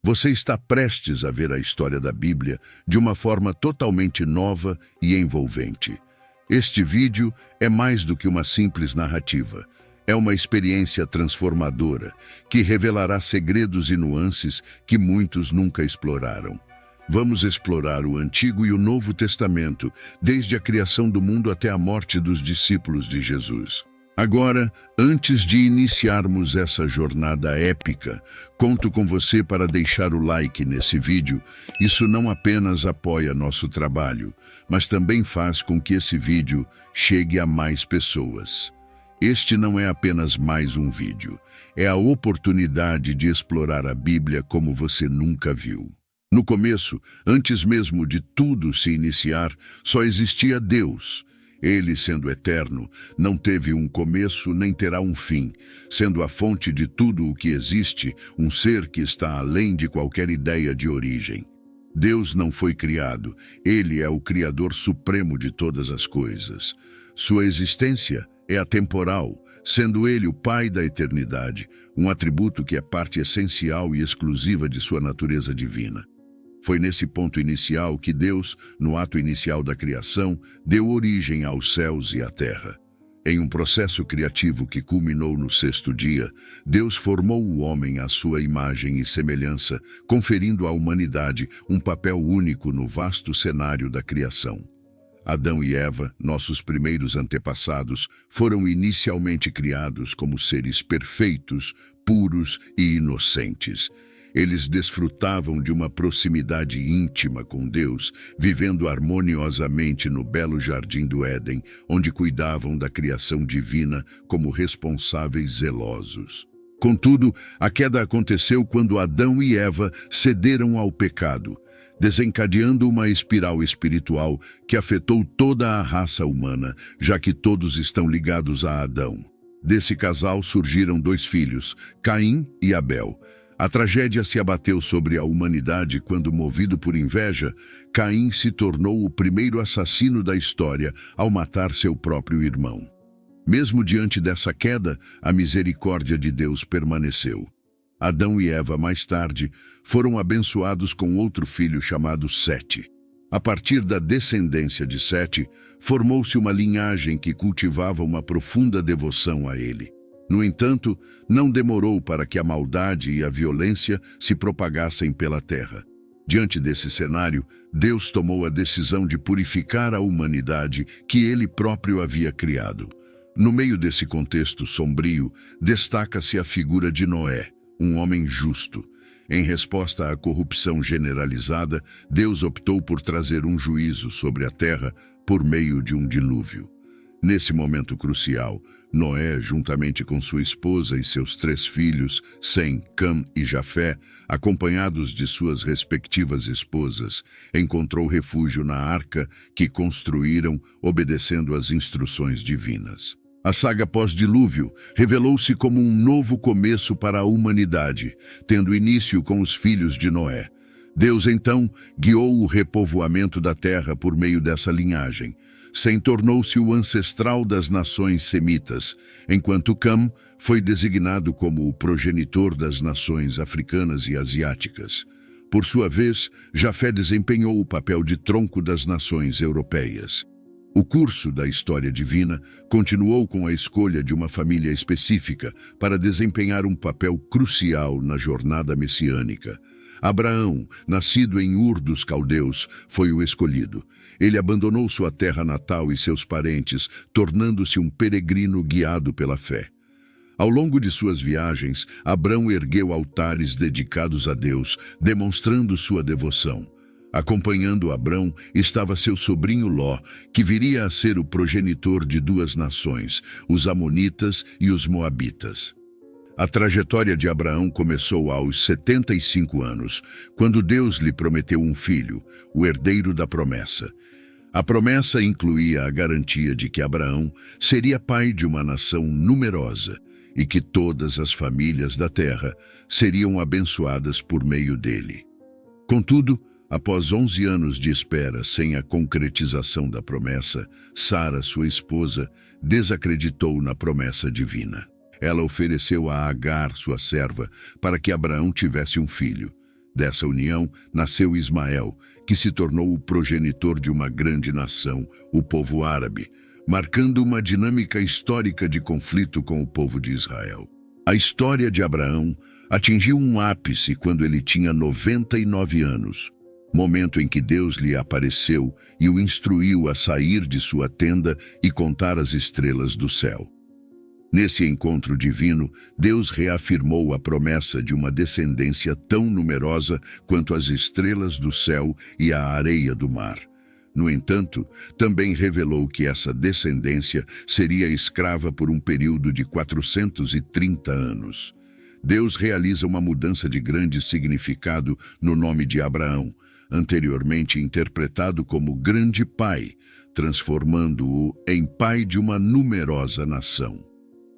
Você está prestes a ver a história da Bíblia de uma forma totalmente nova e envolvente. Este vídeo é mais do que uma simples narrativa. É uma experiência transformadora que revelará segredos e nuances que muitos nunca exploraram. Vamos explorar o Antigo e o Novo Testamento, desde a criação do mundo até a morte dos discípulos de Jesus. Agora, antes de iniciarmos essa jornada épica, conto com você para deixar o like nesse vídeo. Isso não apenas apoia nosso trabalho, mas também faz com que esse vídeo chegue a mais pessoas. Este não é apenas mais um vídeo, é a oportunidade de explorar a Bíblia como você nunca viu. No começo, antes mesmo de tudo se iniciar, só existia Deus. Ele, sendo eterno, não teve um começo nem terá um fim, sendo a fonte de tudo o que existe, um ser que está além de qualquer ideia de origem. Deus não foi criado, ele é o Criador supremo de todas as coisas. Sua existência é atemporal, sendo ele o Pai da eternidade, um atributo que é parte essencial e exclusiva de sua natureza divina. Foi nesse ponto inicial que Deus, no ato inicial da criação, deu origem aos céus e à terra. Em um processo criativo que culminou no sexto dia, Deus formou o homem à sua imagem e semelhança, conferindo à humanidade um papel único no vasto cenário da criação. Adão e Eva, nossos primeiros antepassados, foram inicialmente criados como seres perfeitos, puros e inocentes. Eles desfrutavam de uma proximidade íntima com Deus, vivendo harmoniosamente no belo jardim do Éden, onde cuidavam da criação divina como responsáveis zelosos. Contudo, a queda aconteceu quando Adão e Eva cederam ao pecado, desencadeando uma espiral espiritual que afetou toda a raça humana, já que todos estão ligados a Adão. Desse casal surgiram 2 filhos, Caim e Abel. A tragédia se abateu sobre a humanidade quando, movido por inveja, Caim se tornou o primeiro assassino da história ao matar seu próprio irmão. Mesmo diante dessa queda, a misericórdia de Deus permaneceu. Adão e Eva, mais tarde, foram abençoados com outro filho chamado Sete. A partir da descendência de Sete, formou-se uma linhagem que cultivava uma profunda devoção a ele. No entanto, não demorou para que a maldade e a violência se propagassem pela terra. Diante desse cenário, Deus tomou a decisão de purificar a humanidade que ele próprio havia criado. No meio desse contexto sombrio, destaca-se a figura de Noé, um homem justo. Em resposta à corrupção generalizada, Deus optou por trazer um juízo sobre a terra por meio de um dilúvio. Nesse momento crucial, Noé, juntamente com sua esposa e seus 3 filhos, Sem, Cam e Jafé, acompanhados de suas respectivas esposas, encontrou refúgio na arca que construíram obedecendo às instruções divinas. A saga pós-dilúvio revelou-se como um novo começo para a humanidade, tendo início com os filhos de Noé. Deus, então, guiou o repovoamento da terra por meio dessa linhagem. Sem tornou-se o ancestral das nações semitas, enquanto Cam foi designado como o progenitor das nações africanas e asiáticas. Por sua vez, Jafé desempenhou o papel de tronco das nações europeias. O curso da história divina continuou com a escolha de uma família específica para desempenhar um papel crucial na jornada messiânica. Abraão, nascido em Ur dos Caldeus, foi o escolhido. Ele abandonou sua terra natal e seus parentes, tornando-se um peregrino guiado pela fé. Ao longo de suas viagens, Abrão ergueu altares dedicados a Deus, demonstrando sua devoção. Acompanhando Abrão estava seu sobrinho Ló, que viria a ser o progenitor de 2 nações, os Amonitas e os Moabitas. A trajetória de Abraão começou aos 75 anos, quando Deus lhe prometeu um filho, o herdeiro da promessa. A promessa incluía a garantia de que Abraão seria pai de uma nação numerosa e que todas as famílias da terra seriam abençoadas por meio dele. Contudo, após 11 anos de espera sem a concretização da promessa, Sara, sua esposa, desacreditou na promessa divina. Ela ofereceu a Agar, sua serva, para que Abraão tivesse um filho. Dessa união nasceu Ismael, que se tornou o progenitor de uma grande nação, o povo árabe, marcando uma dinâmica histórica de conflito com o povo de Israel. A história de Abraão atingiu um ápice quando ele tinha 99 anos, momento em que Deus lhe apareceu e o instruiu a sair de sua tenda e contar as estrelas do céu. Nesse encontro divino, Deus reafirmou a promessa de uma descendência tão numerosa quanto as estrelas do céu e a areia do mar. No entanto, também revelou que essa descendência seria escrava por um período de 430 anos. Deus realiza uma mudança de grande significado no nome de Abraão, anteriormente interpretado como Grande Pai, transformando-o em pai de uma numerosa nação.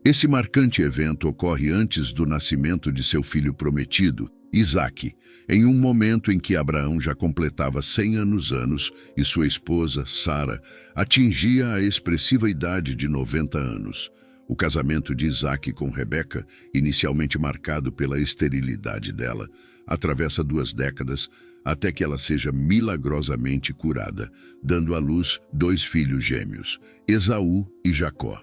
Esse marcante evento ocorre antes do nascimento de seu filho prometido, Isaque, em um momento em que Abraão já completava 100 anos e sua esposa, Sara, atingia a expressiva idade de 90 anos. O casamento de Isaque com Rebeca, inicialmente marcado pela esterilidade dela, atravessa 2 décadas até que ela seja milagrosamente curada, dando à luz 2 filhos gêmeos, Esaú e Jacó.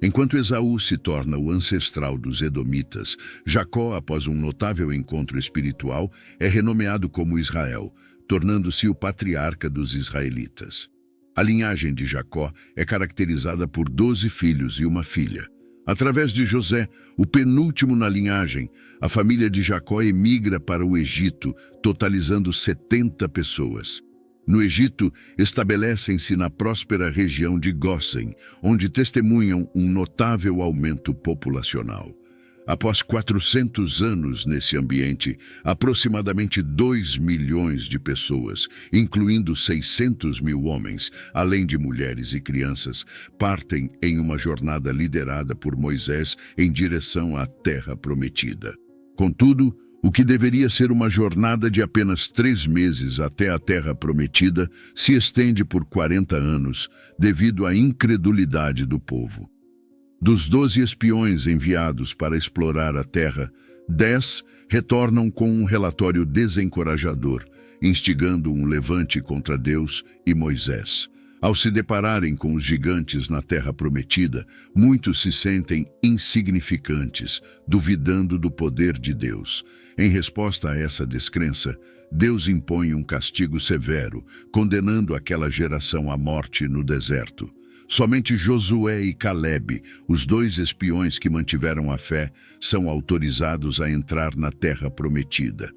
Enquanto Esaú se torna o ancestral dos Edomitas, Jacó, após um notável encontro espiritual, é renomeado como Israel, tornando-se o patriarca dos israelitas. A linhagem de Jacó é caracterizada por 12 filhos e uma filha. Através de José, o penúltimo na linhagem, a família de Jacó emigra para o Egito, totalizando 70 pessoas. No Egito, estabelecem-se na próspera região de Gósen, onde testemunham um notável aumento populacional. Após 400 anos nesse ambiente, aproximadamente 2 milhões de pessoas, incluindo 600 mil homens, além de mulheres e crianças, partem em uma jornada liderada por Moisés em direção à Terra Prometida. Contudo, o que deveria ser uma jornada de apenas 3 meses até a Terra Prometida se estende por 40 anos, devido à incredulidade do povo. Dos 12 espiões enviados para explorar a Terra, 10 retornam com um relatório desencorajador, instigando um levante contra Deus e Moisés. Ao se depararem com os gigantes na Terra Prometida, muitos se sentem insignificantes, duvidando do poder de Deus. Em resposta a essa descrença, Deus impõe um castigo severo, condenando aquela geração à morte no deserto. Somente Josué e Calebe, os 2 espiões que mantiveram a fé, são autorizados a entrar na Terra Prometida.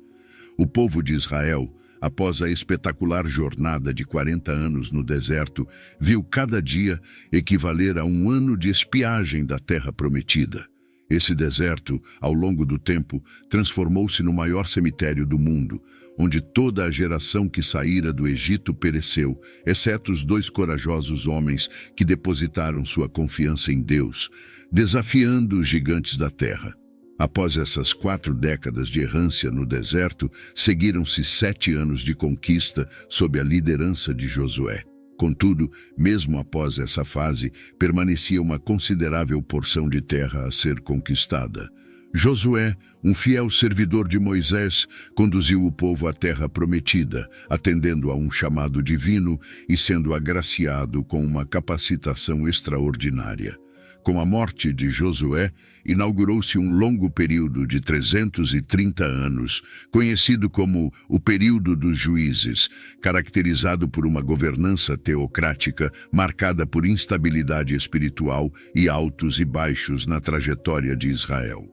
O povo de Israel, após a espetacular jornada de 40 anos no deserto, viu cada dia equivaler a um ano de espiagem da Terra Prometida. Esse deserto, ao longo do tempo, transformou-se no maior cemitério do mundo, onde toda a geração que saíra do Egito pereceu, exceto os 2 corajosos homens que depositaram sua confiança em Deus, desafiando os gigantes da terra. Após essas 4 décadas de errância no deserto, seguiram-se 7 anos de conquista sob a liderança de Josué. Contudo, mesmo após essa fase, permanecia uma considerável porção de terra a ser conquistada. Josué, um fiel servidor de Moisés, conduziu o povo à Terra Prometida, atendendo a um chamado divino e sendo agraciado com uma capacitação extraordinária. Com a morte de Josué, inaugurou-se um longo período de 330 anos, conhecido como o período dos juízes, caracterizado por uma governança teocrática marcada por instabilidade espiritual e altos e baixos na trajetória de Israel.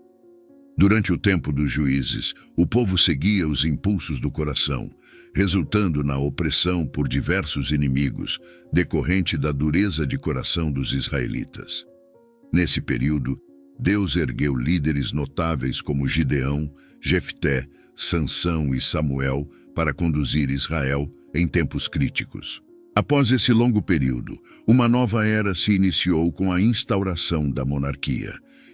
Durante o tempo dos juízes, o povo seguia os impulsos do coração, resultando na opressão por diversos inimigos, decorrente da dureza de coração dos israelitas. Nesse período, Deus ergueu líderes notáveis como Gideão, Jefté, Sansão e Samuel para conduzir Israel em tempos críticos. Após esse longo período, uma nova era se iniciou com a instauração da monarquia.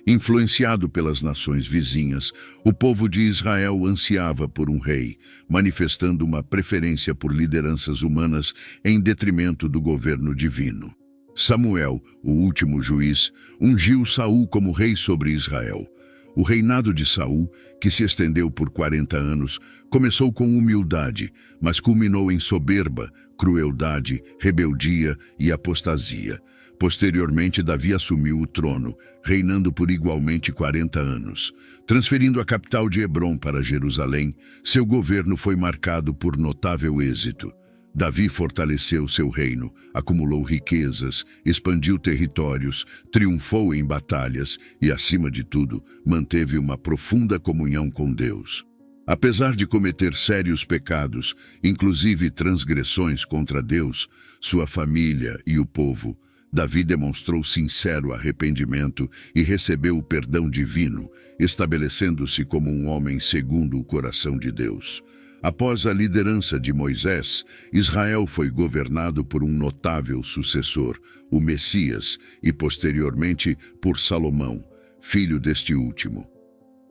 Influenciado pelas nações vizinhas, o povo de Israel ansiava por um rei, manifestando uma preferência por lideranças humanas em detrimento do governo divino. Samuel, o último juiz, ungiu Saul como rei sobre Israel. O reinado de Saul, que se estendeu por 40 anos, começou com humildade, mas culminou em soberba, crueldade, rebeldia e apostasia. Posteriormente, Davi assumiu o trono, reinando por igualmente 40 anos. Transferindo a capital de Hebrom para Jerusalém, seu governo foi marcado por notável êxito. Davi fortaleceu seu reino, acumulou riquezas, expandiu territórios, triunfou em batalhas e, acima de tudo, manteve uma profunda comunhão com Deus. Apesar de cometer sérios pecados, inclusive transgressões contra Deus, sua família e o povo, Davi demonstrou sincero arrependimento e recebeu o perdão divino, estabelecendo-se como um homem segundo o coração de Deus. Após a liderança de Moisés, Israel foi governado por um notável sucessor, o Messias, e posteriormente por Salomão, filho deste último.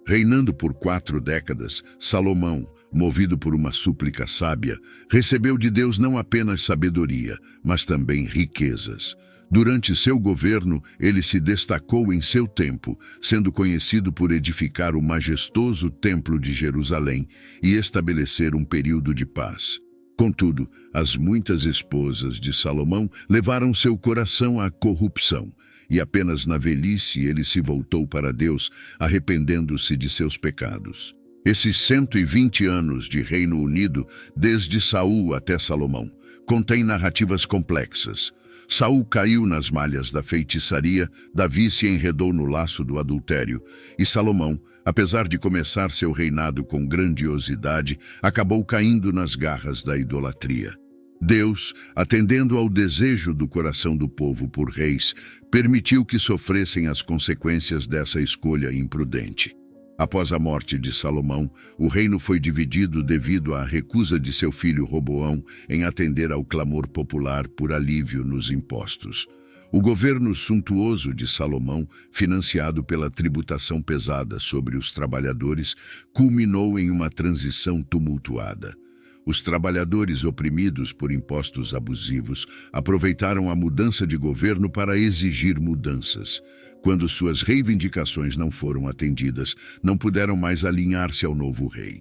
Reinando por 4 décadas, Salomão, movido por uma súplica sábia, recebeu de Deus não apenas sabedoria, mas também riquezas. Durante seu governo, ele se destacou em seu tempo, sendo conhecido por edificar o majestoso Templo de Jerusalém e estabelecer um período de paz. Contudo, as muitas esposas de Salomão levaram seu coração à corrupção, e apenas na velhice ele se voltou para Deus, arrependendo-se de seus pecados. Esses 120 anos de Reino Unido, desde Saul até Salomão, contém narrativas complexas. Saul caiu nas malhas da feitiçaria, Davi se enredou no laço do adultério, e Salomão, apesar de começar seu reinado com grandiosidade, acabou caindo nas garras da idolatria. Deus, atendendo ao desejo do coração do povo por reis, permitiu que sofressem as consequências dessa escolha imprudente. Após a morte de Salomão, o reino foi dividido devido à recusa de seu filho Roboão em atender ao clamor popular por alívio nos impostos. O governo suntuoso de Salomão, financiado pela tributação pesada sobre os trabalhadores, culminou em uma transição tumultuada. Os trabalhadores oprimidos por impostos abusivos aproveitaram a mudança de governo para exigir mudanças. Quando suas reivindicações não foram atendidas, não puderam mais alinhar-se ao novo rei.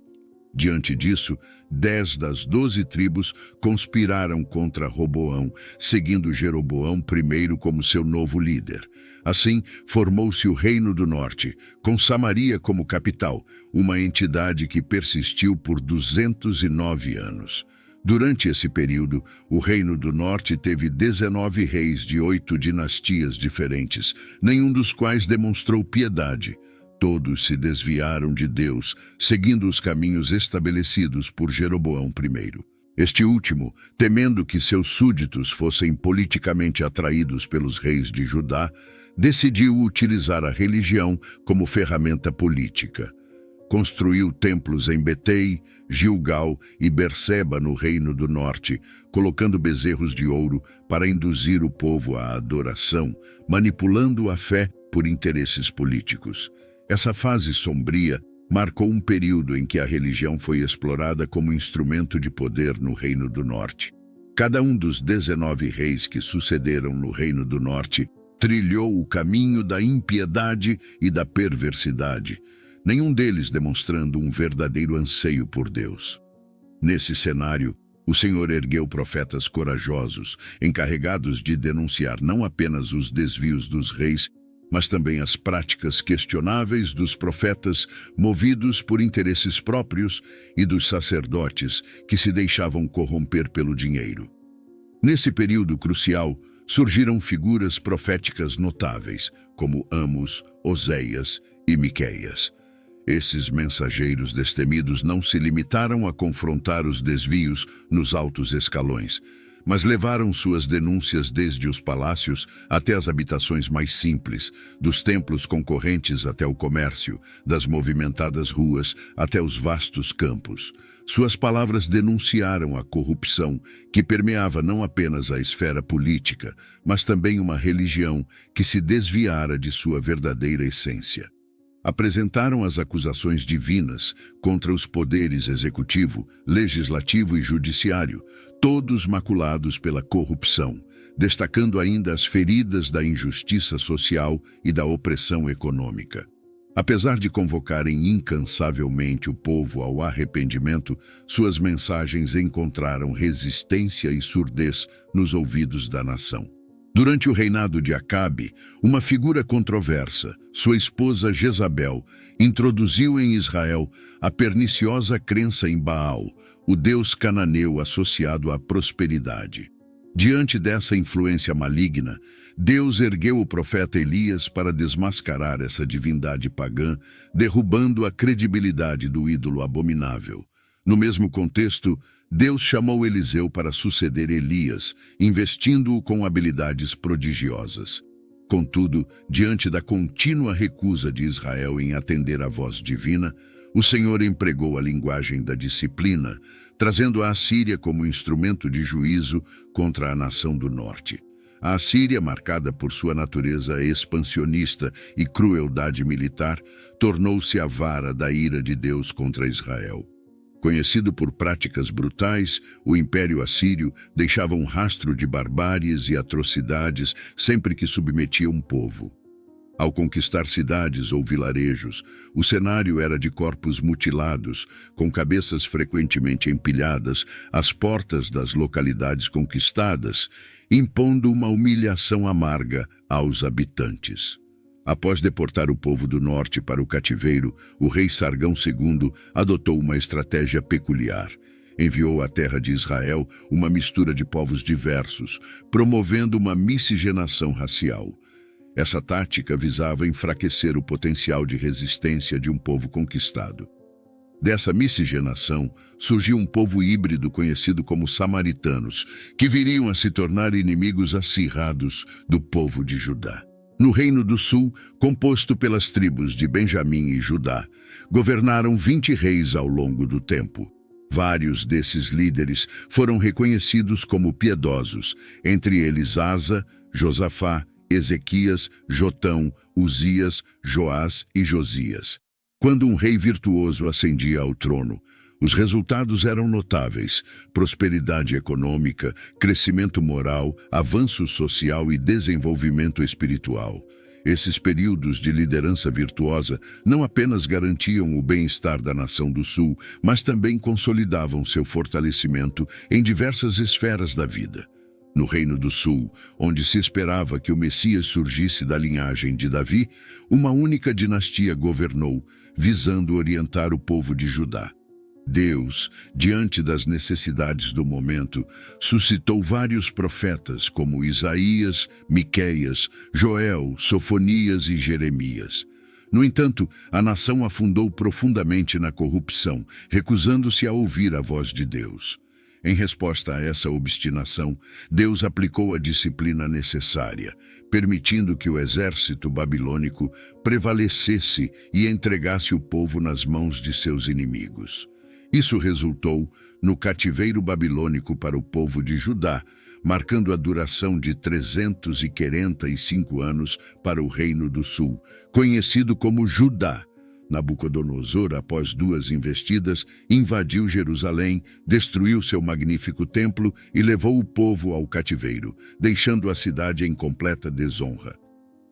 Diante disso, 10 das 12 tribos conspiraram contra Roboão, seguindo Jeroboão I como seu novo líder. Assim, formou-se o Reino do Norte, com Samaria como capital, uma entidade que persistiu por 209 anos. Durante esse período, o Reino do Norte teve 19 reis de 8 dinastias diferentes, nenhum dos quais demonstrou piedade. Todos se desviaram de Deus, seguindo os caminhos estabelecidos por Jeroboão I. Este último, temendo que seus súditos fossem politicamente atraídos pelos reis de Judá, decidiu utilizar a religião como ferramenta política. Construiu templos em Betei, Gilgal e Berseba no Reino do Norte, colocando bezerros de ouro para induzir o povo à adoração, manipulando a fé por interesses políticos. Essa fase sombria marcou um período em que a religião foi explorada como instrumento de poder no Reino do Norte. Cada um dos 19 reis que sucederam no Reino do Norte trilhou o caminho da impiedade e da perversidade, nenhum deles demonstrando um verdadeiro anseio por Deus. Nesse cenário, o Senhor ergueu profetas corajosos, encarregados de denunciar não apenas os desvios dos reis, mas também as práticas questionáveis dos profetas movidos por interesses próprios e dos sacerdotes que se deixavam corromper pelo dinheiro. Nesse período crucial, surgiram figuras proféticas notáveis, como Amos, Oséias e Miqueias. Esses mensageiros destemidos não se limitaram a confrontar os desvios nos altos escalões, mas levaram suas denúncias desde os palácios até as habitações mais simples, dos templos concorrentes até o comércio, das movimentadas ruas até os vastos campos. Suas palavras denunciaram a corrupção que permeava não apenas a esfera política, mas também uma religião que se desviara de sua verdadeira essência. Apresentaram as acusações divinas contra os poderes executivo, legislativo e judiciário, todos maculados pela corrupção, destacando ainda as feridas da injustiça social e da opressão econômica. Apesar de convocarem incansavelmente o povo ao arrependimento, suas mensagens encontraram resistência e surdez nos ouvidos da nação. Durante o reinado de Acabe, uma figura controversa, sua esposa Jezabel, introduziu em Israel a perniciosa crença em Baal, o deus cananeu associado à prosperidade. Diante dessa influência maligna, Deus ergueu o profeta Elias para desmascarar essa divindade pagã, derrubando a credibilidade do ídolo abominável. No mesmo contexto, Deus chamou Eliseu para suceder Elias, investindo-o com habilidades prodigiosas. Contudo, diante da contínua recusa de Israel em atender à voz divina, o Senhor empregou a linguagem da disciplina, trazendo a Assíria como instrumento de juízo contra a nação do norte. A Assíria, marcada por sua natureza expansionista e crueldade militar, tornou-se a vara da ira de Deus contra Israel. Conhecido por práticas brutais, o Império Assírio deixava um rastro de barbáries e atrocidades sempre que submetia um povo. Ao conquistar cidades ou vilarejos, o cenário era de corpos mutilados, com cabeças frequentemente empilhadas às portas das localidades conquistadas, impondo uma humilhação amarga aos habitantes. Após deportar o povo do norte para o cativeiro, o rei Sargão II adotou uma estratégia peculiar. Enviou à terra de Israel uma mistura de povos diversos, promovendo uma miscigenação racial. Essa tática visava enfraquecer o potencial de resistência de um povo conquistado. Dessa miscigenação, surgiu um povo híbrido conhecido como samaritanos, que viriam a se tornar inimigos acirrados do povo de Judá. No Reino do Sul, composto pelas tribos de Benjamim e Judá, governaram 20 reis ao longo do tempo. Vários desses líderes foram reconhecidos como piedosos, entre eles Asa, Josafá, Ezequias, Jotão, Uzias, Joás e Josias. Quando um rei virtuoso ascendia ao trono, os resultados eram notáveis: prosperidade econômica, crescimento moral, avanço social e desenvolvimento espiritual. Esses períodos de liderança virtuosa não apenas garantiam o bem-estar da nação do Sul, mas também consolidavam seu fortalecimento em diversas esferas da vida. No Reino do Sul, onde se esperava que o Messias surgisse da linhagem de Davi, uma única dinastia governou, visando orientar o povo de Judá. Deus, diante das necessidades do momento, suscitou vários profetas como Isaías, Miqueias, Joel, Sofonias e Jeremias. No entanto, a nação afundou profundamente na corrupção, recusando-se a ouvir a voz de Deus. Em resposta a essa obstinação, Deus aplicou a disciplina necessária, permitindo que o exército babilônico prevalecesse e entregasse o povo nas mãos de seus inimigos. Isso resultou no cativeiro babilônico para o povo de Judá, marcando a duração de 345 anos para o Reino do Sul, conhecido como Judá. Nabucodonosor, após 2 investidas, invadiu Jerusalém, destruiu seu magnífico templo e levou o povo ao cativeiro, deixando a cidade em completa desonra.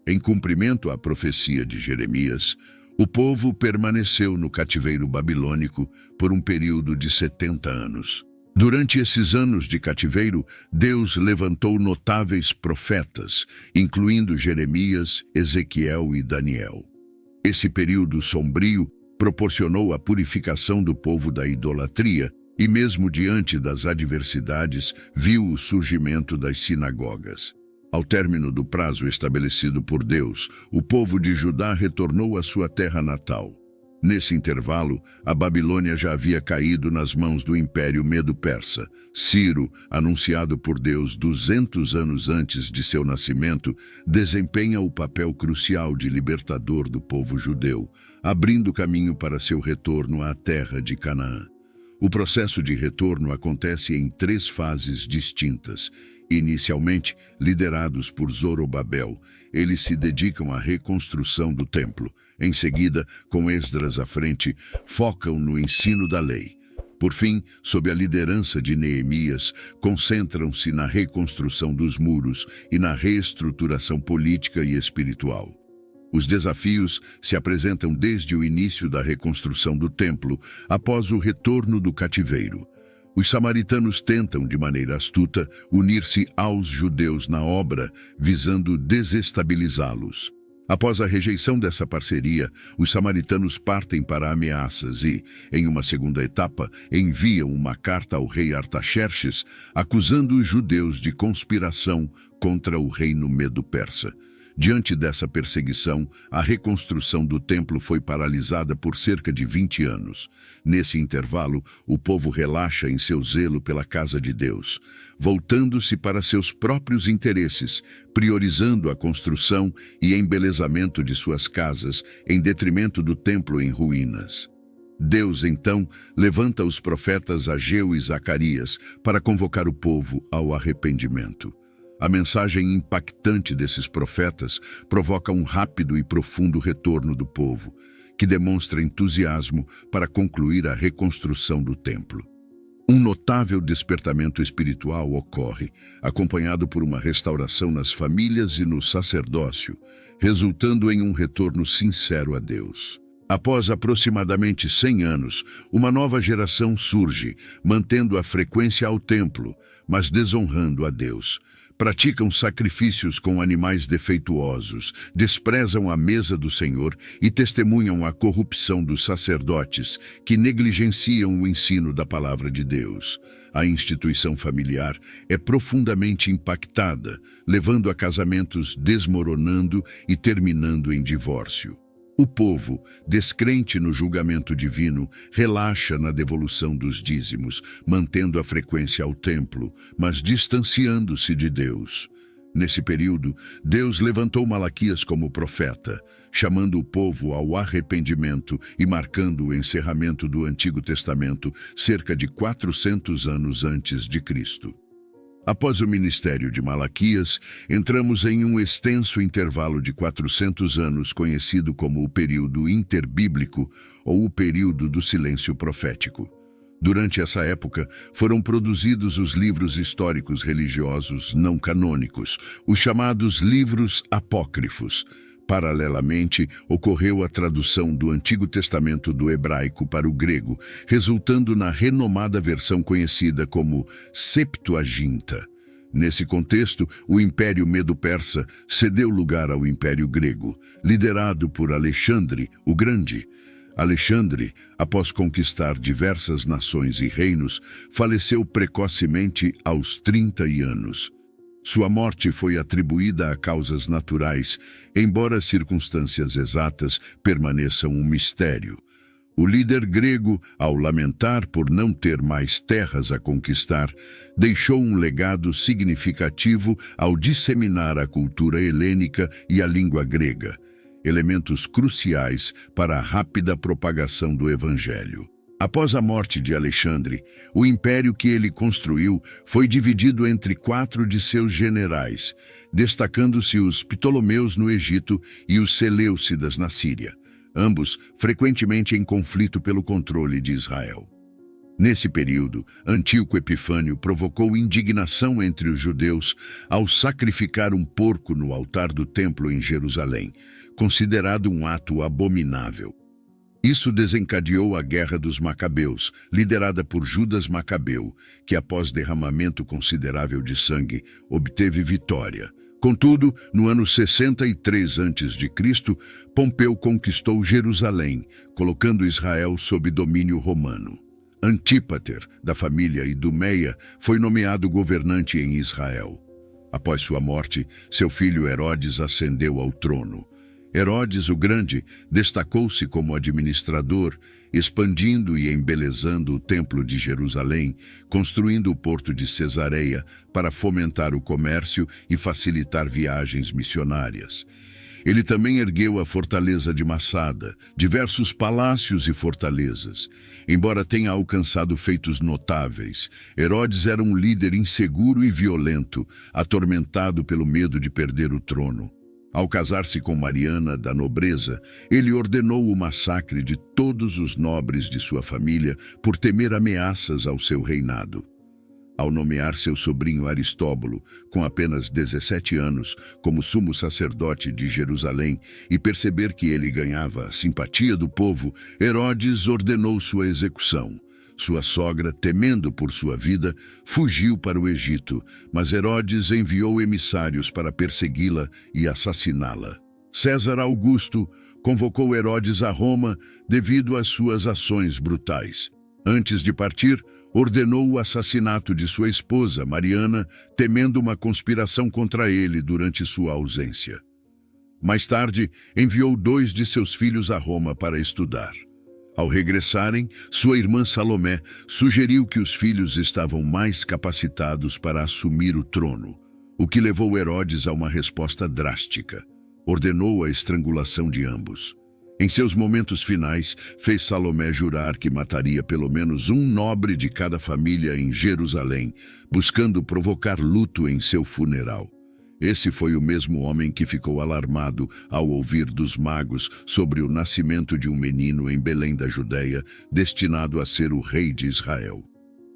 Em cumprimento à profecia de Jeremias, o povo permaneceu no cativeiro babilônico por um período de 70 anos. Durante esses anos de cativeiro, Deus levantou notáveis profetas, incluindo Jeremias, Ezequiel e Daniel. Esse período sombrio proporcionou a purificação do povo da idolatria e, mesmo diante das adversidades, viu o surgimento das sinagogas. Ao término do prazo estabelecido por Deus, o povo de Judá retornou à sua terra natal. Nesse intervalo, a Babilônia já havia caído nas mãos do Império Medo-Persa. Ciro, anunciado por Deus 200 anos antes de seu nascimento, desempenha o papel crucial de libertador do povo judeu, abrindo caminho para seu retorno à terra de Canaã. O processo de retorno acontece em 3 fases distintas. Inicialmente, liderados por Zorobabel, eles se dedicam à reconstrução do templo. Em seguida, com Esdras à frente, focam no ensino da lei. Por fim, sob a liderança de Neemias, concentram-se na reconstrução dos muros e na reestruturação política e espiritual. Os desafios se apresentam desde o início da reconstrução do templo, após o retorno do cativeiro. Os samaritanos tentam, de maneira astuta, unir-se aos judeus na obra, visando desestabilizá-los. Após a rejeição dessa parceria, os samaritanos partem para ameaças e, em uma segunda etapa, enviam uma carta ao rei Artaxerxes, acusando os judeus de conspiração contra o reino medo-persa. Diante dessa perseguição, a reconstrução do templo foi paralisada por cerca de 20 anos. Nesse intervalo, o povo relaxa em seu zelo pela casa de Deus, voltando-se para seus próprios interesses, priorizando a construção e embelezamento de suas casas em detrimento do templo em ruínas. Deus, então, levanta os profetas Ageu e Zacarias para convocar o povo ao arrependimento. A mensagem impactante desses profetas provoca um rápido e profundo retorno do povo, que demonstra entusiasmo para concluir a reconstrução do templo. Um notável despertamento espiritual ocorre, acompanhado por uma restauração nas famílias e no sacerdócio, resultando em um retorno sincero a Deus. Após aproximadamente 100 anos, uma nova geração surge, mantendo a frequência ao templo, mas desonrando a Deus. Praticam sacrifícios com animais defeituosos, desprezam a mesa do Senhor e testemunham a corrupção dos sacerdotes, que negligenciam o ensino da palavra de Deus. A instituição familiar é profundamente impactada, levando a casamentos desmoronando e terminando em divórcio. O povo, descrente no julgamento divino, relaxa na devolução dos dízimos, mantendo a frequência ao templo, mas distanciando-se de Deus. Nesse período, Deus levantou Malaquias como profeta, chamando o povo ao arrependimento e marcando o encerramento do Antigo Testamento cerca de 400 anos antes de Cristo. Após o ministério de Malaquias, entramos em um extenso intervalo de 400 anos conhecido como o período interbíblico ou o período do silêncio profético. Durante essa época, foram produzidos os livros históricos religiosos não canônicos, os chamados livros apócrifos. Paralelamente, ocorreu a tradução do Antigo Testamento do hebraico para o grego, resultando na renomada versão conhecida como Septuaginta. Nesse contexto, o Império Medo-Persa cedeu lugar ao Império Grego, liderado por Alexandre o Grande. Alexandre, após conquistar diversas nações e reinos, faleceu precocemente aos 30 anos. Sua morte foi atribuída a causas naturais, embora as circunstâncias exatas permaneçam um mistério. O líder grego, ao lamentar por não ter mais terras a conquistar, deixou um legado significativo ao disseminar a cultura helênica e a língua grega, elementos cruciais para a rápida propagação do Evangelho. Após a morte de Alexandre, o império que ele construiu foi dividido entre 4 de seus generais, destacando-se os Ptolomeus no Egito e os Seleucidas na Síria, ambos frequentemente em conflito pelo controle de Israel. Nesse período, Antíoco Epifânio provocou indignação entre os judeus ao sacrificar um porco no altar do templo em Jerusalém, considerado um ato abominável. Isso desencadeou a Guerra dos Macabeus, liderada por Judas Macabeu, que após derramamento considerável de sangue, obteve vitória. Contudo, no ano 63 a.C., Pompeu conquistou Jerusalém, colocando Israel sob domínio romano. Antípater, da família Idumeia, foi nomeado governante em Israel. Após sua morte, seu filho Herodes ascendeu ao trono. Herodes o Grande destacou-se como administrador, expandindo e embelezando o Templo de Jerusalém, construindo o porto de Cesareia para fomentar o comércio e facilitar viagens missionárias. Ele também ergueu a fortaleza de Massada, diversos palácios e fortalezas. Embora tenha alcançado feitos notáveis, Herodes era um líder inseguro e violento, atormentado pelo medo de perder o trono. Ao casar-se com Mariana, da nobreza, ele ordenou o massacre de todos os nobres de sua família por temer ameaças ao seu reinado. ao nomear seu sobrinho Aristóbulo, com apenas 17 anos, como sumo sacerdote de Jerusalém, e perceber que ele ganhava a simpatia do povo, Herodes ordenou sua execução. Sua sogra, temendo por sua vida, fugiu para o Egito, mas Herodes enviou emissários para persegui-la e assassiná-la. César Augusto convocou Herodes a Roma devido às suas ações brutais. Antes de partir, ordenou o assassinato de sua esposa, Mariana, temendo uma conspiração contra ele durante sua ausência. Mais tarde, enviou 2 de seus filhos a Roma para estudar. Ao regressarem, sua irmã Salomé sugeriu que os filhos estavam mais capacitados para assumir o trono, o que levou Herodes a uma resposta drástica. Ordenou a estrangulação de ambos. Em seus momentos finais, fez Salomé jurar que mataria pelo menos um nobre de cada família em Jerusalém, buscando provocar luto em seu funeral. Esse foi o mesmo homem que ficou alarmado ao ouvir dos magos sobre o nascimento de um menino em Belém da Judéia, destinado a ser o rei de Israel.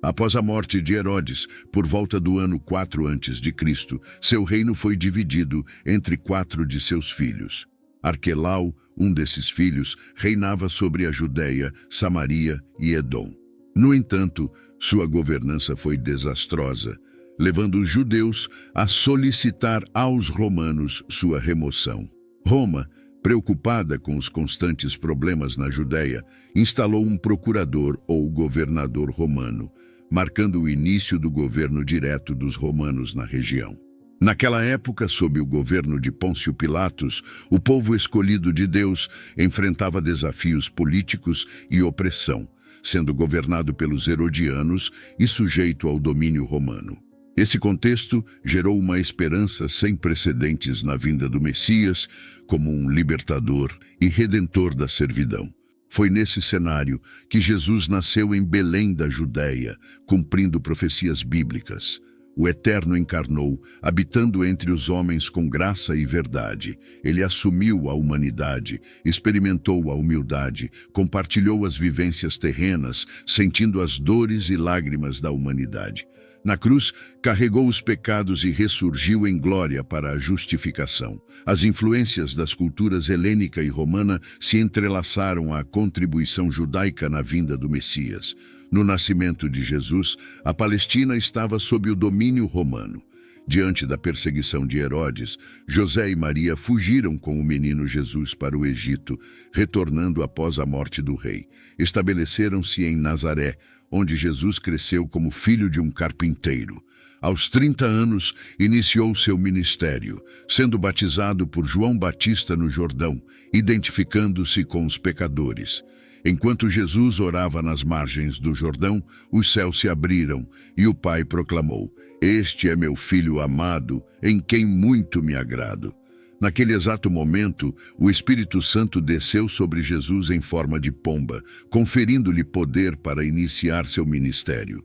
Após a morte de Herodes, por volta do ano 4 a.C., seu reino foi dividido entre 4 de seus filhos. Arquelau, um desses filhos, reinava sobre a Judéia, Samaria e Edom. No entanto, sua governança foi desastrosa, levando os judeus a solicitar aos romanos sua remoção. Roma, preocupada com os constantes problemas na Judéia, instalou um procurador ou governador romano, marcando o início do governo direto dos romanos na região. Naquela época, sob o governo de Pôncio Pilatos, o povo escolhido de Deus enfrentava desafios políticos e opressão, sendo governado pelos herodianos e sujeito ao domínio romano. Esse contexto gerou uma esperança sem precedentes na vinda do Messias como um libertador e redentor da servidão. Foi nesse cenário que Jesus nasceu em Belém da Judéia, cumprindo profecias bíblicas. O Eterno encarnou, habitando entre os homens com graça e verdade. Ele assumiu a humanidade, experimentou a humildade, compartilhou as vivências terrenas, sentindo as dores e lágrimas da humanidade. Na cruz, carregou os pecados e ressurgiu em glória para a justificação. As influências das culturas helênica e romana se entrelaçaram à contribuição judaica na vinda do Messias. No nascimento de Jesus, a Palestina estava sob o domínio romano. Diante da perseguição de Herodes, José e Maria fugiram com o menino Jesus para o Egito, retornando após a morte do rei. Estabeleceram-se em Nazaré, onde Jesus cresceu como filho de um carpinteiro. Aos 30 anos, iniciou seu ministério, sendo batizado por João Batista no Jordão, identificando-se com os pecadores. Enquanto Jesus orava nas margens do Jordão, os céus se abriram e o Pai proclamou: "Este é meu Filho amado, em quem muito me agrado." Naquele exato momento, o Espírito Santo desceu sobre Jesus em forma de pomba, conferindo-lhe poder para iniciar seu ministério.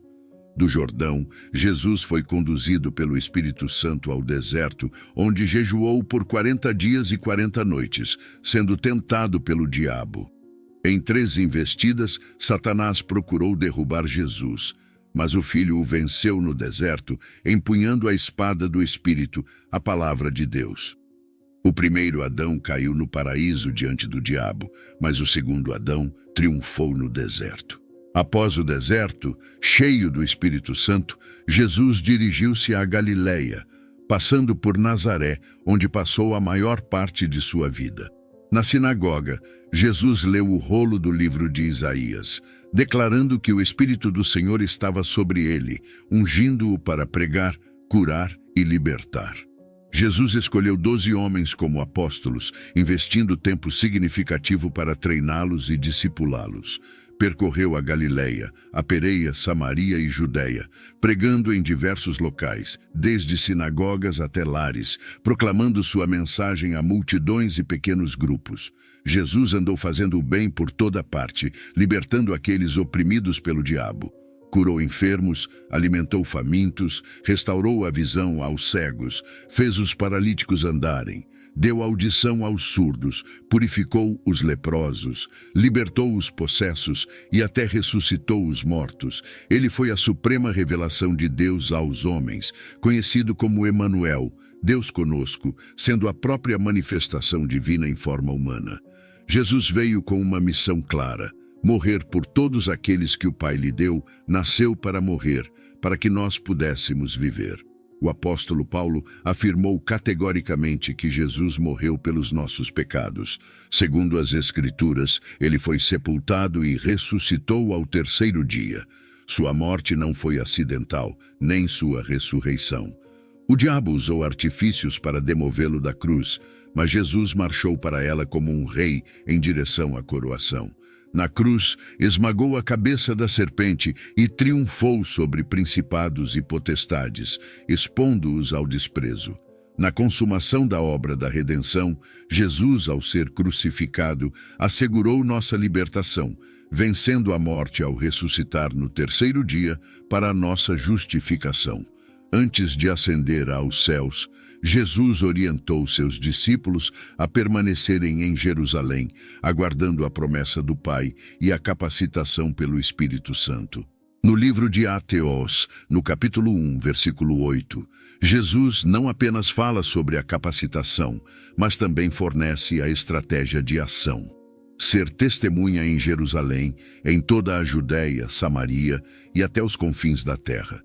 Do Jordão, Jesus foi conduzido pelo Espírito Santo ao deserto, onde jejuou por 40 dias e 40 noites, sendo tentado pelo diabo. Em 3 investidas, Satanás procurou derrubar Jesus, mas o Filho o venceu no deserto, empunhando a espada do Espírito, a palavra de Deus. O primeiro Adão caiu no paraíso diante do diabo, mas o segundo Adão triunfou no deserto. Após o deserto, cheio do Espírito Santo, Jesus dirigiu-se à Galileia, passando por Nazaré, onde passou a maior parte de sua vida. Na sinagoga, Jesus leu o rolo do livro de Isaías, declarando que o Espírito do Senhor estava sobre ele, ungindo-o para pregar, curar e libertar. Jesus escolheu 12 homens como apóstolos, investindo tempo significativo para treiná-los e discipulá-los. Percorreu a Galileia, a Pereia, Samaria e Judéia, pregando em diversos locais, desde sinagogas até lares, proclamando sua mensagem a multidões e pequenos grupos. Jesus andou fazendo o bem por toda parte, libertando aqueles oprimidos pelo diabo. Curou enfermos, alimentou famintos, restaurou a visão aos cegos, fez os paralíticos andarem, deu audição aos surdos, purificou os leprosos, libertou os possessos e até ressuscitou os mortos. Ele foi a suprema revelação de Deus aos homens, conhecido como Emanuel, Deus conosco, sendo a própria manifestação divina em forma humana. Jesus veio com uma missão clara: morrer por todos aqueles que o Pai lhe deu, nasceu para morrer, para que nós pudéssemos viver. O apóstolo Paulo afirmou categoricamente que Jesus morreu pelos nossos pecados. Segundo as Escrituras, ele foi sepultado e ressuscitou ao terceiro dia. Sua morte não foi acidental, nem sua ressurreição. O diabo usou artifícios para demovê-lo da cruz, mas Jesus marchou para ela como um rei em direção à coroação. Na cruz, esmagou a cabeça da serpente e triunfou sobre principados e potestades, expondo-os ao desprezo. Na consumação da obra da redenção, Jesus, ao ser crucificado, assegurou nossa libertação, vencendo a morte ao ressuscitar no terceiro dia para a nossa justificação. Antes de ascender aos céus, Jesus orientou seus discípulos a permanecerem em Jerusalém, aguardando a promessa do Pai e a capacitação pelo Espírito Santo. No livro de Ateós, no capítulo 1, versículo 8, Jesus não apenas fala sobre a capacitação, mas também fornece a estratégia de ação. Ser testemunha em Jerusalém, em toda a Judéia, Samaria e até os confins da terra.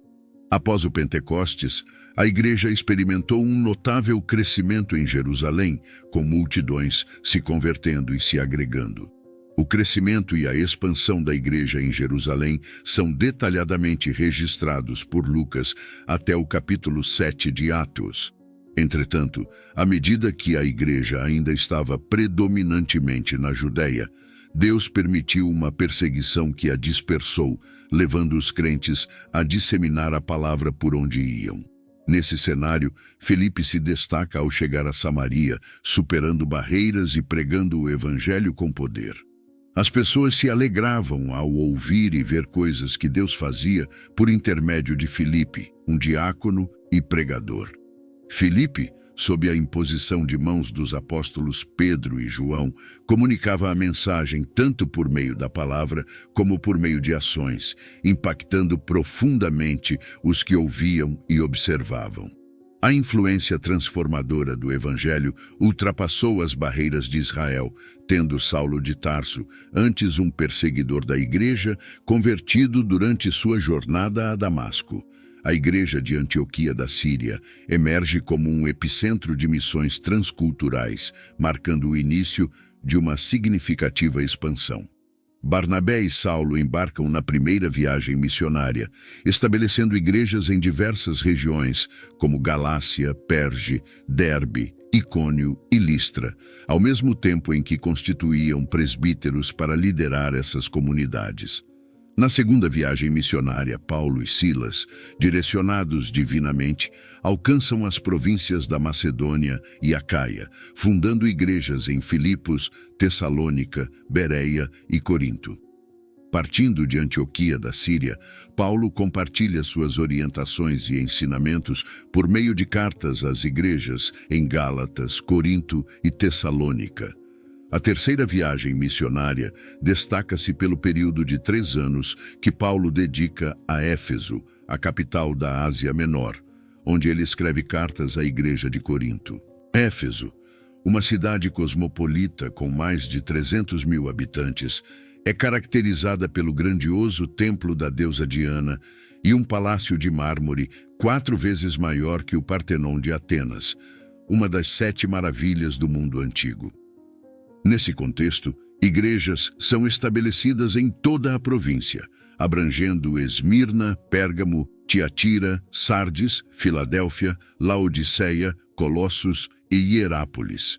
Após o Pentecostes, a igreja experimentou um notável crescimento em Jerusalém, com multidões se convertendo e se agregando. O crescimento e a expansão da igreja em Jerusalém são detalhadamente registrados por Lucas até o capítulo 7 de Atos. Entretanto, à medida que a igreja ainda estava predominantemente na Judéia, Deus permitiu uma perseguição que a dispersou, levando os crentes a disseminar a palavra por onde iam. Nesse cenário, Filipe se destaca ao chegar a Samaria, superando barreiras e pregando o evangelho com poder. As pessoas se alegravam ao ouvir e ver coisas que Deus fazia por intermédio de Filipe, um diácono e pregador. Filipe, sob a imposição de mãos dos apóstolos Pedro e João, comunicava a mensagem tanto por meio da palavra como por meio de ações, impactando profundamente os que ouviam e observavam. A influência transformadora do Evangelho ultrapassou as barreiras de Israel, tendo Saulo de Tarso, antes um perseguidor da igreja, convertido durante sua jornada a Damasco. A igreja de Antioquia da Síria emerge como um epicentro de missões transculturais, marcando o início de uma significativa expansão. Barnabé e Saulo embarcam na primeira viagem missionária, estabelecendo igrejas em diversas regiões, como Galácia, Perge, Derbe, Icônio e Listra, ao mesmo tempo em que constituíam presbíteros para liderar essas comunidades. Na segunda viagem missionária, Paulo e Silas, direcionados divinamente, alcançam as províncias da Macedônia e Acaia, fundando igrejas em Filipos, Tessalônica, Bereia e Corinto. Partindo de Antioquia da Síria, Paulo compartilha suas orientações e ensinamentos por meio de cartas às igrejas em Gálatas, Corinto e Tessalônica. A terceira viagem missionária destaca-se pelo período de 3 anos que Paulo dedica a Éfeso, a capital da Ásia Menor, onde ele escreve cartas à igreja de Corinto. Éfeso, uma cidade cosmopolita com mais de 300 mil habitantes, é caracterizada pelo grandioso templo da deusa Diana e um palácio de mármore 4 vezes maior que o Partenon de Atenas, uma das 7 maravilhas do mundo antigo. Nesse contexto, igrejas são estabelecidas em toda a província, abrangendo Esmirna, Pérgamo, Tiatira, Sardes, Filadélfia, Laodiceia, Colossos e Hierápolis.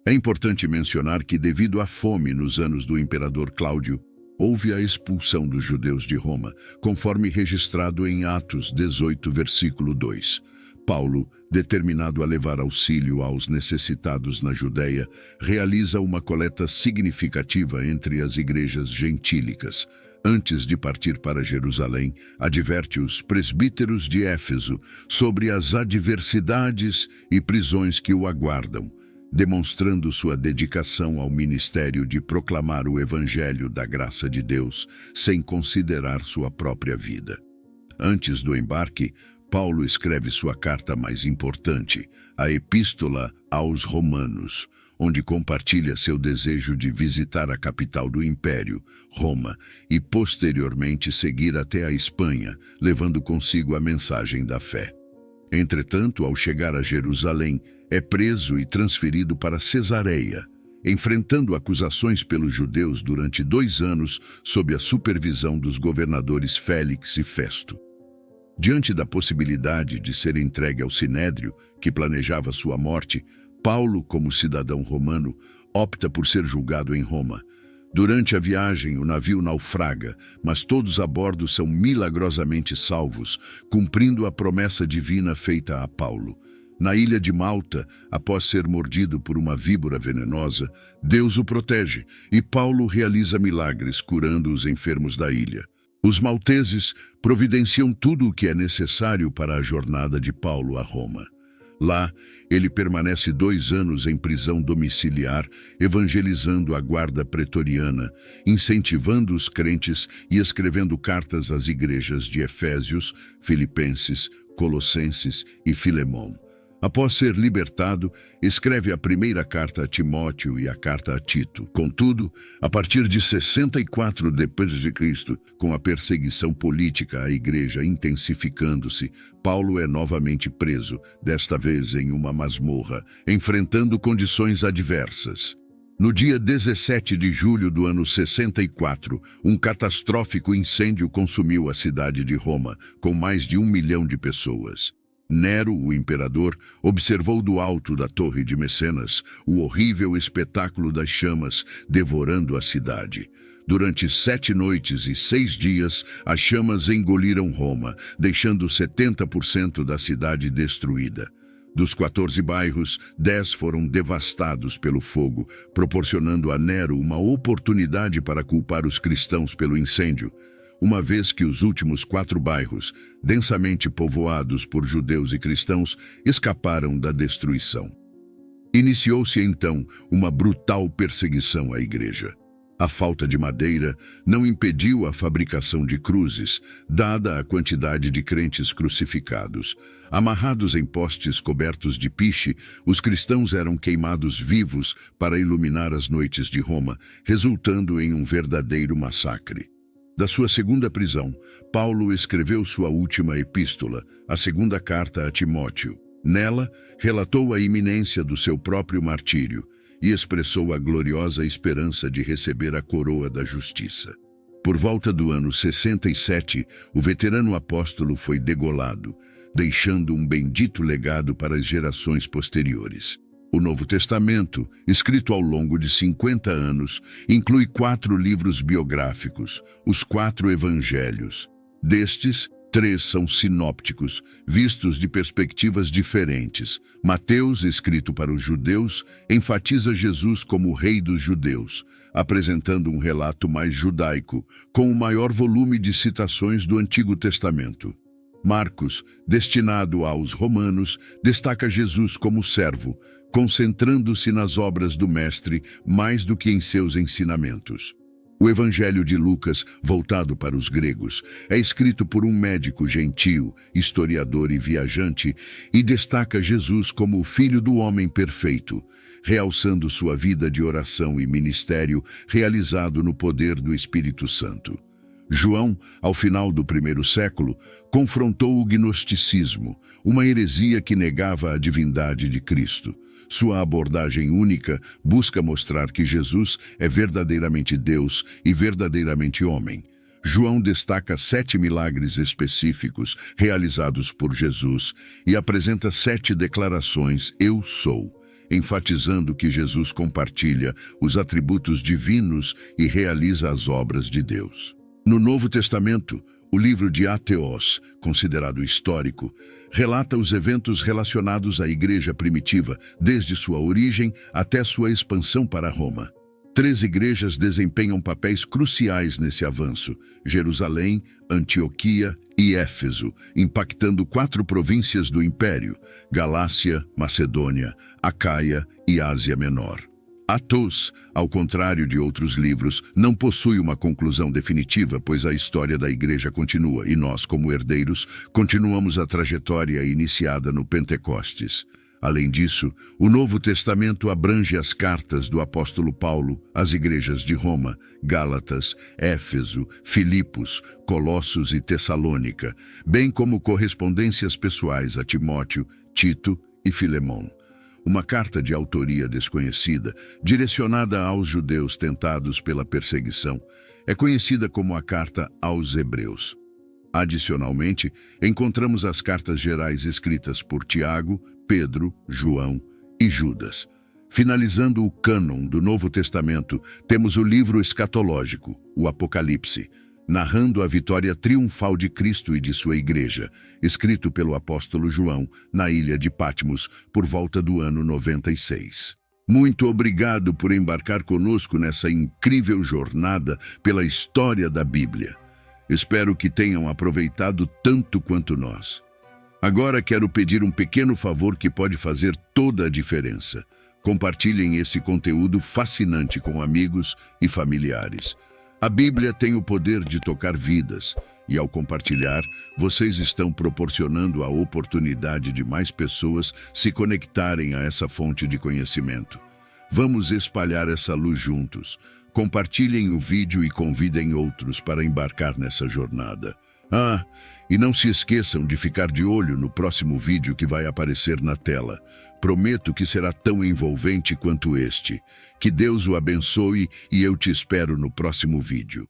É importante mencionar que, devido à fome nos anos do imperador Cláudio, houve a expulsão dos judeus de Roma, conforme registrado em Atos 18, versículo 2. Paulo, determinado a levar auxílio aos necessitados na Judéia, realiza uma coleta significativa entre as igrejas gentílicas. Antes de partir para Jerusalém, adverte os presbíteros de Éfeso sobre as adversidades e prisões que o aguardam, demonstrando sua dedicação ao ministério de proclamar o Evangelho da graça de Deus, sem considerar sua própria vida. Antes do embarque, Paulo escreve sua carta mais importante, a Epístola aos Romanos, onde compartilha seu desejo de visitar a capital do Império, Roma, e posteriormente seguir até a Espanha, levando consigo a mensagem da fé. Entretanto, ao chegar a Jerusalém, é preso e transferido para Cesareia, enfrentando acusações pelos judeus durante 2 anos sob a supervisão dos governadores Félix e Festo. Diante da possibilidade de ser entregue ao Sinédrio, que planejava sua morte, Paulo, como cidadão romano, opta por ser julgado em Roma. Durante a viagem, o navio naufraga, mas todos a bordo são milagrosamente salvos, cumprindo a promessa divina feita a Paulo. Na ilha de Malta, após ser mordido por uma víbora venenosa, Deus o protege e Paulo realiza milagres curando os enfermos da ilha. Os malteses providenciam tudo o que é necessário para a jornada de Paulo a Roma. Lá, ele permanece 2 anos em prisão domiciliar, evangelizando a guarda pretoriana, incentivando os crentes e escrevendo cartas às igrejas de Efésios, Filipenses, Colossenses e Filemão. Após ser libertado, escreve a primeira carta a Timóteo e a carta a Tito. Contudo, a partir de 64 d.C., com a perseguição política à igreja intensificando-se, Paulo é novamente preso, desta vez em uma masmorra, enfrentando condições adversas. No dia 17 de julho do ano 64, um catastrófico incêndio consumiu a cidade de Roma, com mais de 1 milhão de pessoas. Nero, o imperador, observou do alto da Torre de Mecenas o horrível espetáculo das chamas devorando a cidade. Durante 7 noites e 6 dias, as chamas engoliram Roma, deixando 70% da cidade destruída. Dos 14 bairros, 10 foram devastados pelo fogo, proporcionando a Nero uma oportunidade para culpar os cristãos pelo incêndio, uma vez que os últimos 4 bairros, densamente povoados por judeus e cristãos, escaparam da destruição. Iniciou-se então uma brutal perseguição à igreja. A falta de madeira não impediu a fabricação de cruzes, dada a quantidade de crentes crucificados. Amarrados em postes cobertos de piche, os cristãos eram queimados vivos para iluminar as noites de Roma, resultando em um verdadeiro massacre. Da sua segunda prisão, Paulo escreveu sua última epístola, a segunda carta a Timóteo. Nela, relatou a iminência do seu próprio martírio e expressou a gloriosa esperança de receber a coroa da justiça. Por volta do ano 67, o veterano apóstolo foi degolado, deixando um bendito legado para as gerações posteriores. O Novo Testamento, escrito ao longo de 50 anos, inclui 4 livros biográficos, os 4 evangelhos. Destes, 3 são sinópticos, vistos de perspectivas diferentes. Mateus, escrito para os judeus, enfatiza Jesus como o rei dos judeus, apresentando um relato mais judaico, com o maior volume de citações do Antigo Testamento. Marcos, destinado aos romanos, destaca Jesus como servo, concentrando-se nas obras do Mestre mais do que em seus ensinamentos. O Evangelho de Lucas, voltado para os gregos, é escrito por um médico gentio, historiador e viajante, e destaca Jesus como o Filho do Homem perfeito, realçando sua vida de oração e ministério realizado no poder do Espírito Santo. João, ao final do 1º século, confrontou o gnosticismo, uma heresia que negava a divindade de Cristo. Sua abordagem única busca mostrar que Jesus é verdadeiramente Deus e verdadeiramente homem. João destaca 7 milagres específicos realizados por Jesus e apresenta 7 declarações "Eu sou", enfatizando que Jesus compartilha os atributos divinos e realiza as obras de Deus. No Novo Testamento, o livro de Ateós, considerado histórico, relata os eventos relacionados à igreja primitiva, desde sua origem até sua expansão para Roma. 3 igrejas desempenham papéis cruciais nesse avanço: Jerusalém, Antioquia e Éfeso, impactando 4 províncias do Império: Galácia, Macedônia, Acaia e Ásia Menor. Atos, ao contrário de outros livros, não possui uma conclusão definitiva, pois a história da Igreja continua e nós, como herdeiros, continuamos a trajetória iniciada no Pentecostes. Além disso, o Novo Testamento abrange as cartas do apóstolo Paulo às igrejas de Roma, Gálatas, Éfeso, Filipos, Colossos e Tessalônica, bem como correspondências pessoais a Timóteo, Tito e Filemão. Uma carta de autoria desconhecida, direcionada aos judeus tentados pela perseguição, é conhecida como a Carta aos Hebreus. Adicionalmente, encontramos as cartas gerais escritas por Tiago, Pedro, João e Judas. Finalizando o cânon do Novo Testamento, temos o livro escatológico, o Apocalipse, narrando a vitória triunfal de Cristo e de sua igreja, escrito pelo apóstolo João na ilha de Patmos por volta do ano 96. Muito obrigado por embarcar conosco nessa incrível jornada pela história da Bíblia. Espero que tenham aproveitado tanto quanto nós. Agora quero pedir um pequeno favor que pode fazer toda a diferença. Compartilhem esse conteúdo fascinante com amigos e familiares. A Bíblia tem o poder de tocar vidas, e ao compartilhar, vocês estão proporcionando a oportunidade de mais pessoas se conectarem a essa fonte de conhecimento. Vamos espalhar essa luz juntos. Compartilhem o vídeo e convidem outros para embarcar nessa jornada. E não se esqueçam de ficar de olho no próximo vídeo que vai aparecer na tela. Prometo que será tão envolvente quanto este. Que Deus o abençoe e eu te espero no próximo vídeo.